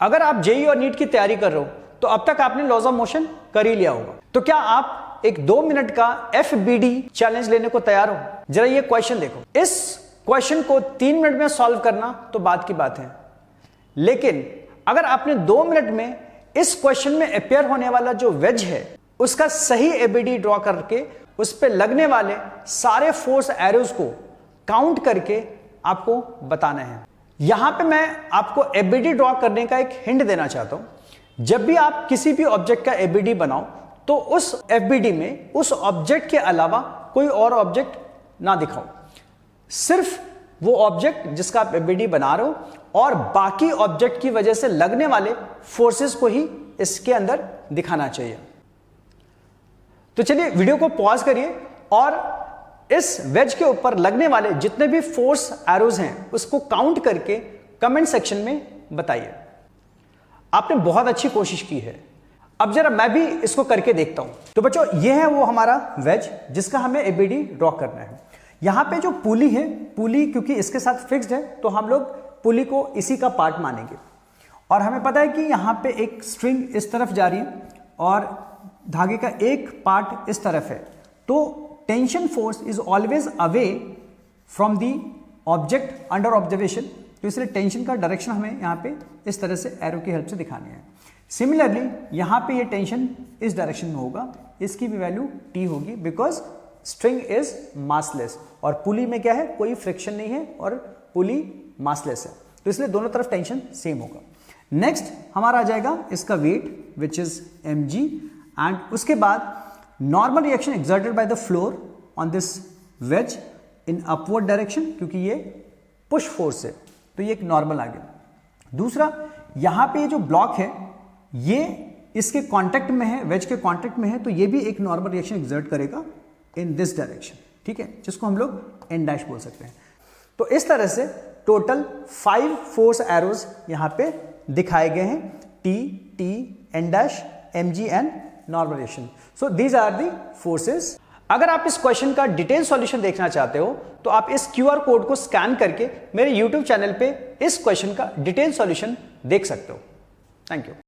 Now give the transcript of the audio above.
अगर आप जेईई और नीट की तैयारी कर रहे हो तो अब तक आपने लॉज ऑफ मोशन कर ही लिया होगा। तो क्या आप एक 2 मिनट का FBD चैलेंज लेने को तैयार हो? जरा ये क्वेश्चन देखो। इस क्वेश्चन को 3 मिनट में सॉल्व करना तो बात की बात है, लेकिन अगर आपने 2 मिनट में इस क्वेश्चन में अपेयर होने वाला जो वेज है उसका सही ABD ड्रॉ करके उस पर लगने वाले सारे फोर्स एरोज को काउंट करके आपको बताना है। यहां पे मैं आपको ABD ड्रॉ करने का एक हिंट देना चाहता हूं। जब भी आप किसी भी ऑब्जेक्ट का ABD बनाओ तो उस FBD में उस ऑब्जेक्ट के अलावा कोई और ऑब्जेक्ट ना दिखाओ, सिर्फ वो ऑब्जेक्ट जिसका आप ABD बना रहे हो और बाकी ऑब्जेक्ट की वजह से लगने वाले फोर्सेस को ही इसके अंदर दिखाना चाहिए। तो चलिए वीडियो को पॉज करिए और इस वेज के ऊपर लगने वाले जितने भी फोर्स एरोज हैं उसको काउंट करके कमेंट सेक्शन में बताइए। आपने बहुत अच्छी कोशिश की है। अब जरा मैं भी इसको करके देखता हूं। तो बच्चों ये है वो हमारा वेज जिसका हमें ABD ड्रॉ करना है। यहां पे जो पुली है, पुली क्योंकि इसके साथ फिक्स्ड है तो हम लोग पुली को इसी का पार्ट मानेंगे। और हमें पता है कि यहां पे एक स्ट्रिंग इस तरफ जा रही है और धागे का एक पार्ट इस तरफ है। तो tension force is always away from the object under observation. तो इसलिए टेंशन का डायरेक्शन हमें यहाँ पे इस तरह से एरो की हेल्प से दिखानी है। सिमिलरली यहाँ पे ये टेंशन इस डायरेक्शन में होगा, इसकी भी वैल्यू T होगी बिकॉज स्ट्रिंग इज मासलेस और पुली में क्या है, कोई फ्रिक्शन नहीं है और पुली मासलेस है, तो इसलिए दोनों तरफ टेंशन सेम होगा। नेक्स्ट हमारा आ जाएगा इसका weight which is mg and उसके बाद normal reaction exerted by the floor on this wedge in upward direction, क्योंकि ये पुश फोर्स है तो ये एक नॉर्मल आ गया। दूसरा यहां पे ये जो ब्लॉक है ये इसके कांटेक्ट में है, वेज के कांटेक्ट में है, तो ये भी एक नॉर्मल रिएक्शन एक्सर्ट करेगा इन दिस डायरेक्शन, ठीक है, जिसको हम लोग n डैश बोल सकते हैं। तो इस तरह से टोटल 5 फोर्स एरोज यहां पे दिखाए गए हैं, T, T, n dash, mg and normal reaction. So these are the forces. अगर आप इस क्वेश्चन का डिटेल सॉल्यूशन देखना चाहते हो तो आप इस QR कोड को स्कैन करके मेरे YouTube चैनल पे इस क्वेश्चन का डिटेल सॉल्यूशन देख सकते हो। Thank you.